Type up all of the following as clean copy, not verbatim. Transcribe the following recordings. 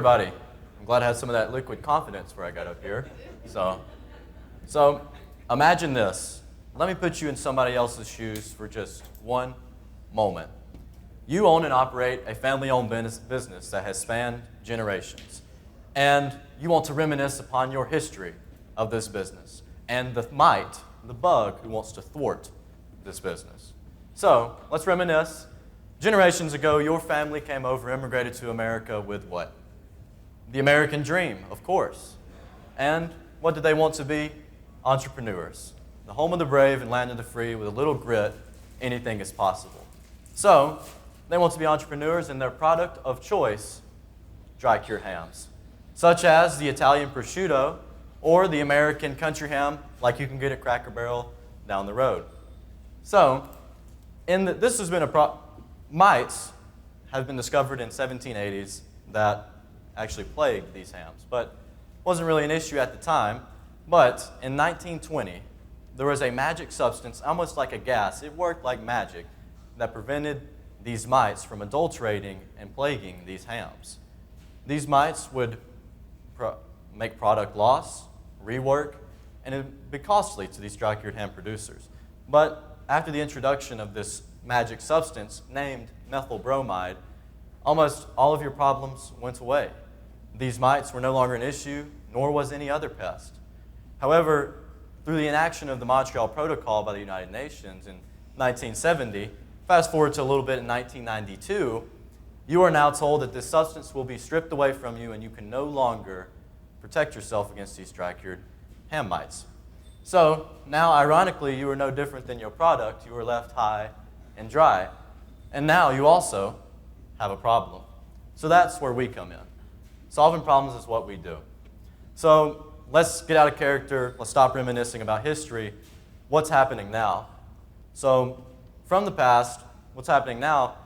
everybody. I'm glad I had some of that liquid confidence where I got up here. So imagine this. Let me put you in somebody else's shoes for just one moment. You own and operate a family-owned business that has spanned generations, and you want to reminisce upon your history of this business and the bug who wants to thwart this business. So let's reminisce. Generations ago, your family came over, immigrated to America with what? The American dream, of course. And what did they want to be? Entrepreneurs. The home of the brave and land of the free. With a little grit, anything is possible. So they want to be entrepreneurs, and their product of choice, dry-cured hams, such as the Italian prosciutto or the American country ham, like you can get at Cracker Barrel down the road. So this has been mites have been discovered in 1780s that actually plagued these hams, but wasn't really an issue at the time. But in 1920, there was a magic substance, almost like a gas. It worked like magic that prevented these mites from adulterating and plaguing these hams. These mites would make product loss, rework, and it would be costly to these dry-cured ham producers. But after the introduction of this magic substance named methyl bromide, almost all of your problems went away. These mites were no longer an issue, nor was any other pest. However, through the inaction of the Montreal Protocol by the United Nations in 1970, fast forward to a little bit in 1992, you are now told that this substance will be stripped away from you and you can no longer protect yourself against these dry-cured ham mites. So now, ironically, you are no different than your product. You are left high and dry. And now you also have a problem. So that's where we come in. Solving problems is what we do. So let's get out of character. Let's stop reminiscing about history. What's happening now? So from the past, what's happening now,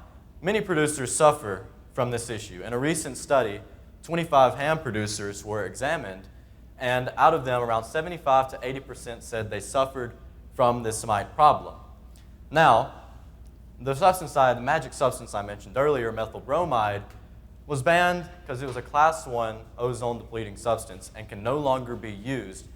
many producers suffer from this issue. In a recent study, 25 ham producers were examined, and out of them, around 75 to 80% said they suffered from this mite problem. Now, the magic substance I mentioned earlier, methyl bromide, was banned because it was a Class 1 ozone-depleting substance and can no longer be used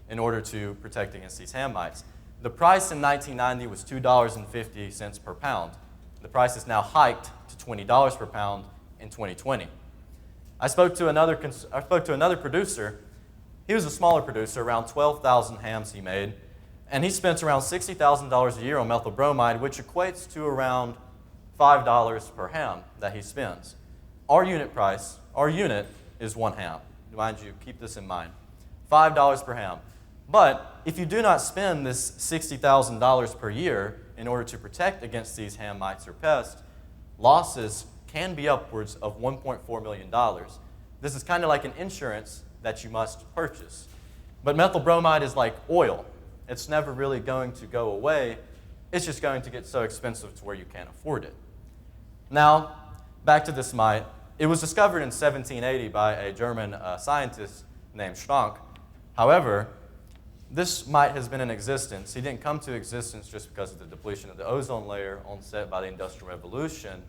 in order to protect against these ham mites. The price in 1990 was $2.50 per pound. The price is now hiked to $20 per pound in 2020. I spoke to another producer. He was a smaller producer, around 12,000 hams he made, and he spent around $60,000 a year on methyl bromide, which equates to around $5 per ham that he spends. Our unit is one ham. Mind you, keep this in mind. $5 per ham. But if you do not spend this $60,000 per year in order to protect against these ham mites or pests, losses can be upwards of $1.4 million. This is kind of like an insurance that you must purchase. But methyl bromide is like oil. It's never really going to go away. It's just going to get so expensive to where you can't afford it. Now, back to this mite. It was discovered in 1780 by a German scientist named Schrank. However, this mite has been in existence. He didn't come to existence just because of the depletion of the ozone layer onset by the Industrial Revolution.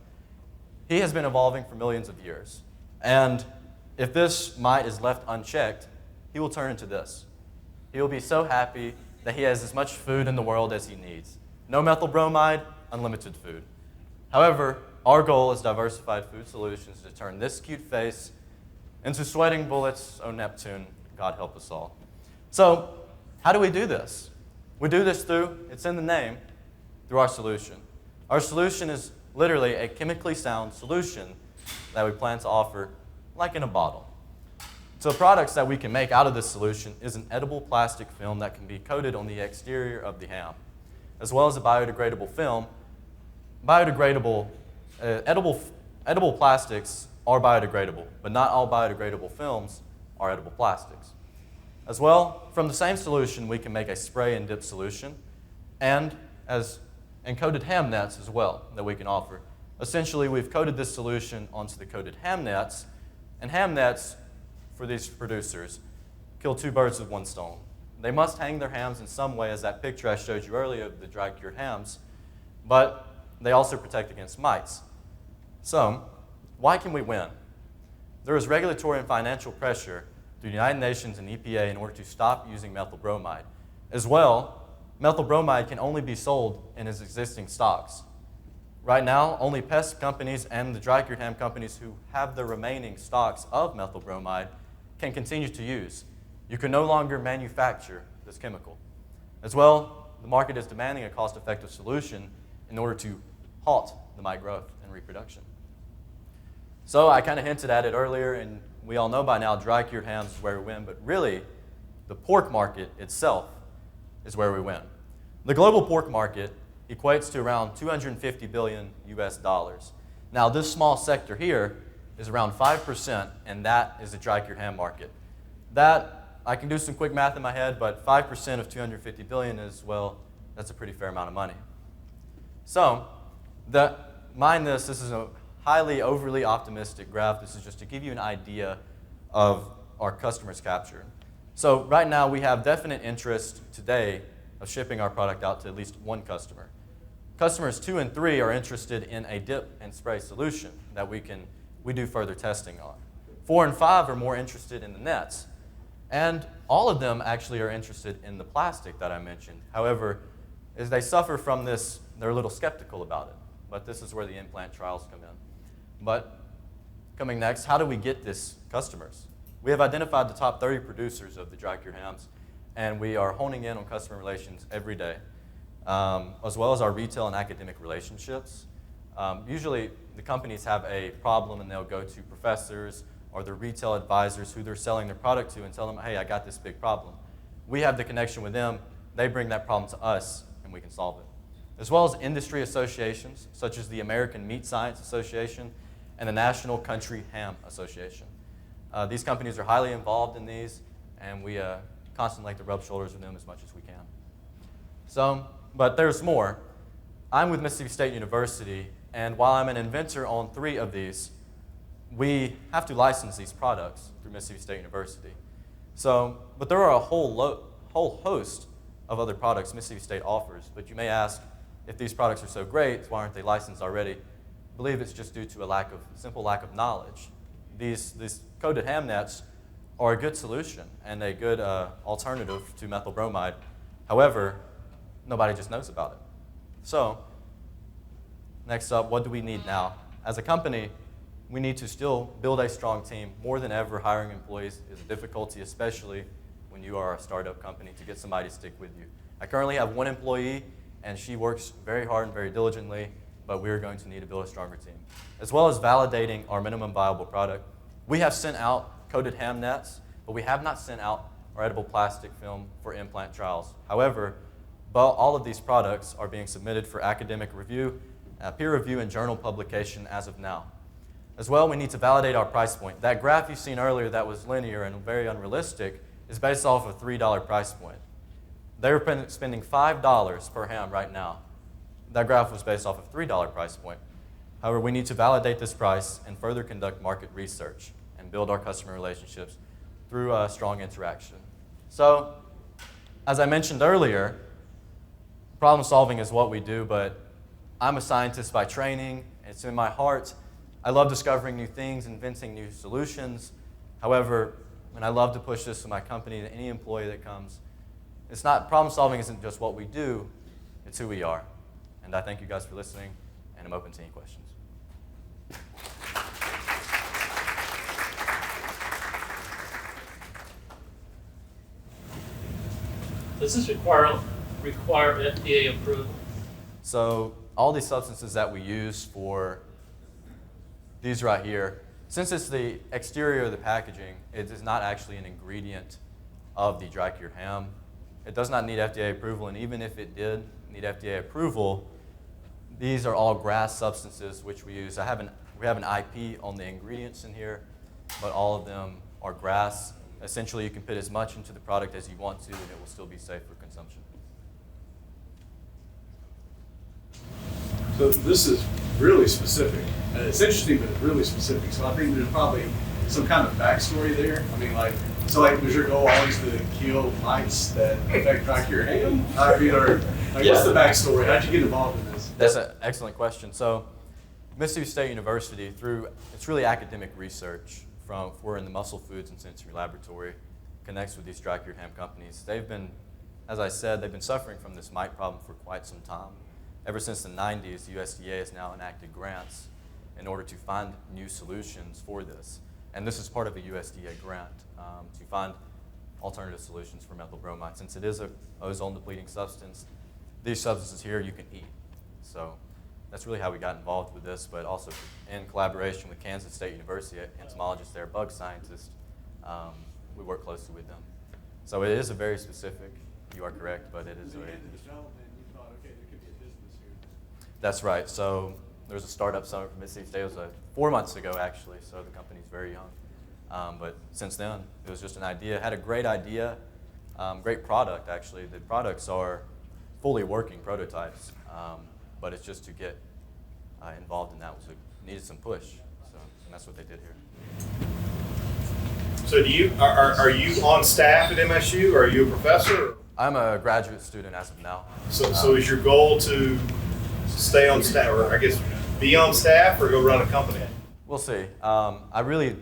He has been evolving for millions of years. And if this mite is left unchecked, he will turn into this. He will be so happy that he has as much food in the world as he needs. No methyl bromide, unlimited food. However, our goal as Diversified Food Solutions is to turn this cute face into sweating bullets, oh Neptune, God help us all. So, how do we do this? We do this it's in the name, through our solution. Our solution is literally a chemically sound solution that we plan to offer like in a bottle. So the products that we can make out of this solution is an edible plastic film that can be coated on the exterior of the ham, as well as a biodegradable film. Edible plastics are biodegradable, but not all biodegradable films are edible plastics. As well, from the same solution, we can make a spray and dip solution, and coated ham nets as well that we can offer. Essentially, we've coated this solution onto the coated ham nets, and ham nets, for these producers, kill two birds with one stone. They must hang their hams in some way, as that picture I showed you earlier of the dry-cured hams, but they also protect against mites. So, why can we win? there is regulatory and financial pressure through the United Nations and EPA in order to stop using methyl bromide. As well, methyl bromide can only be sold in its existing stocks. Right now, only pest companies and the dry cured ham companies who have the remaining stocks of methyl bromide can continue to use. You can no longer manufacture this chemical. As well, the market is demanding a cost-effective solution in order to halt the mite growth and reproduction. So I kind of hinted at it earlier, and we all know by now dry cured hams is where we win, but really the pork market itself is where we win. The global pork market equates to around 250 billion US dollars. Now this small sector here is around 5%, and that is the dry cured ham market. That, I can do some quick math in my head, but 5% of 250 billion is, well, that's a pretty fair amount of money. So, mind this is a highly overly optimistic graph. This is just to give you an idea of our customers captured. So right now we have definite interest today of shipping our product out to at least one customer. Customers 2 and 3 are interested in a dip and spray solution that we do further testing on. 4 and 5 are more interested in the nets. And all of them actually are interested in the plastic that I mentioned. However, as they suffer from this, they're a little skeptical about it. But this is where the implant trials come in. But coming next, how do we get this customers? We have identified the top 30 producers of the dry cured hams, and we are honing in on customer relations every day, as well as our retail and academic relationships. Usually the companies have a problem and they'll go to professors or their retail advisors who they're selling their product to and tell them, hey, I got this big problem. We have the connection with them. They bring that problem to us and we can solve it. As well as industry associations such as the American Meat Science Association and the National Country Ham Association. These companies are highly involved in these, and we constantly like to rub shoulders with them as much as we can. But there's more. I'm with Mississippi State University, and while I'm an inventor on 3 of these, we have to license these products through Mississippi State University. But there are a whole host of other products Mississippi State offers. But you may ask, if these products are so great, why aren't they licensed already? I believe it's just due to a simple lack of knowledge. These coated ham nets are a good solution and a good alternative to methyl bromide. However, nobody just knows about it. So, next up, what do we need now? As a company, we need to still build a strong team. More than ever, hiring employees is a difficulty, especially when you are a startup company, to get somebody to stick with you. I currently have 1 employee, and she works very hard and very diligently, but we're going to need to build a stronger team. As well as validating our minimum viable product. We have sent out coated ham nets, but we have not sent out our edible plastic film for implant trials. However, all of these products are being submitted for academic review, peer review, and journal publication as of now. As well, we need to validate our price point. That graph you've seen earlier that was linear and very unrealistic is based off of a $3 price point. They're spending $5 per ham right now. That graph was based off of a $3 price point. However, we need to validate this price and further conduct market research and build our customer relationships through strong interaction. So, as I mentioned earlier, problem solving is what we do, but I'm a scientist by training. It's in my heart. I love discovering new things, inventing new solutions. However, and I love to push this to my company, to any employee that comes, problem solving isn't just what we do, it's who we are. And I thank you guys for listening, and I'm open to any questions. Does this require FDA approval? So all these substances that we use for these right here, since it's the exterior of the packaging, it is not actually an ingredient of the dry cured ham. It does not need FDA approval, and even if it did need FDA approval, these are all GRAS substances which we use. We have an IP on the ingredients in here, but all of them are GRAS. Essentially, you can put as much into the product as you want to, and it will still be safe for consumption. So this is really specific. It's interesting, but it's really specific. So I think there's probably some kind of backstory there. I mean, was your goal always to kill mites that affect dry cured ham? What's the backstory? How'd you get involved in this? That's an excellent question. So Mississippi State University, it's really academic research we're in the muscle foods and sensory laboratory, connects with these dry-cured ham companies. They've been, as I said, they've been suffering from this mite problem for quite some time. Ever since the 90s, the USDA has now enacted grants in order to find new solutions for this. And this is part of a USDA grant to find alternative solutions for methyl bromide. Since it is an ozone-depleting substance, these substances here you can eat. So that's really how we got involved with this, but also in collaboration with Kansas State University, entomologists there, bug scientists, we work closely with them. So it is a very specific, you are correct, but it is So you a... get into this development, you thought, okay, there could be a business here. That's right. So there was a startup summit from Mississippi State. It was 4 months ago, actually, so the company's very young. But since then, it was just an idea. Had a great idea, great product, actually. The products are fully working prototypes, but it's just to get involved in that needed some push. So and that's what they did here. So are you on staff at MSU, or are you a professor? I'm a graduate student as of now. So is your goal to stay on staff, or I guess be on staff, or go run a company? We'll see. I really,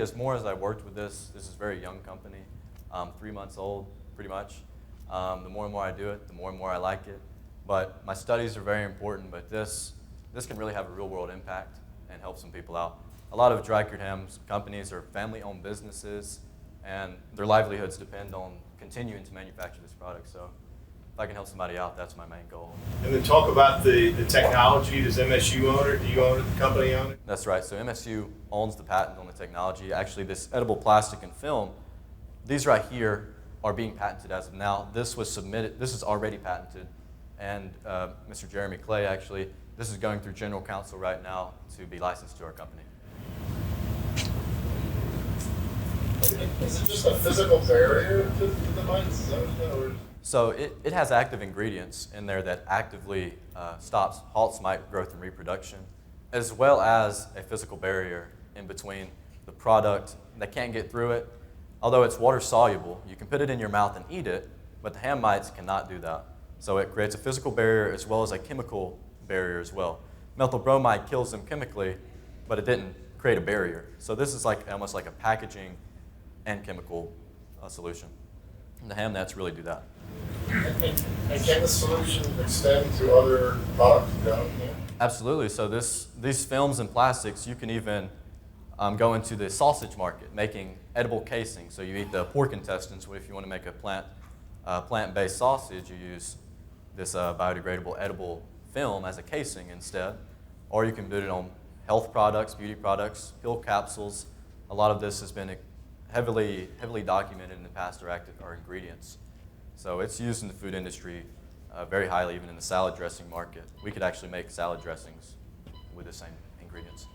as more as I worked with this is a very young company, 3 months old, pretty much. The more and more I do it, the more and more I like it. But my studies are very important, but this can really have a real world impact and help some people out. A lot of dry-cured hams companies are family-owned businesses, and their livelihoods depend on continuing to manufacture this product. So if I can help somebody out, that's my main goal. And then talk about the technology. Does MSU own it? Do you own it? The company own it? That's right. So MSU owns the patent on the technology. Actually, this edible plastic and film, these right here are being patented as of now. This was submitted. This is already patented. And Mr. Jeremy Clay, actually, this is going through general counsel right now to be licensed to our company. Is it just a physical barrier to the mites? So it has active ingredients in there that actively halts mite growth and reproduction, as well as a physical barrier in between the product that can't get through it. Although it's water soluble, you can put it in your mouth and eat it, but the ham mites cannot do that. So it creates a physical barrier as well as a chemical barrier as well. Methyl bromide kills them chemically, but it didn't create a barrier. So this is almost like a packaging and chemical solution. And the ham nets really do that. And can the solution extend to other products down here? Absolutely. So these films and plastics, you can even go into the sausage market, making edible casing. So you eat the pork intestines. If you want to make a plant-based sausage, you use this biodegradable edible film as a casing instead. Or you can put it on health products, beauty products, pill capsules. A lot of this has been heavily documented in the past are ingredients. So it's used in the food industry very highly, even in the salad dressing market. We could actually make salad dressings with the same ingredients.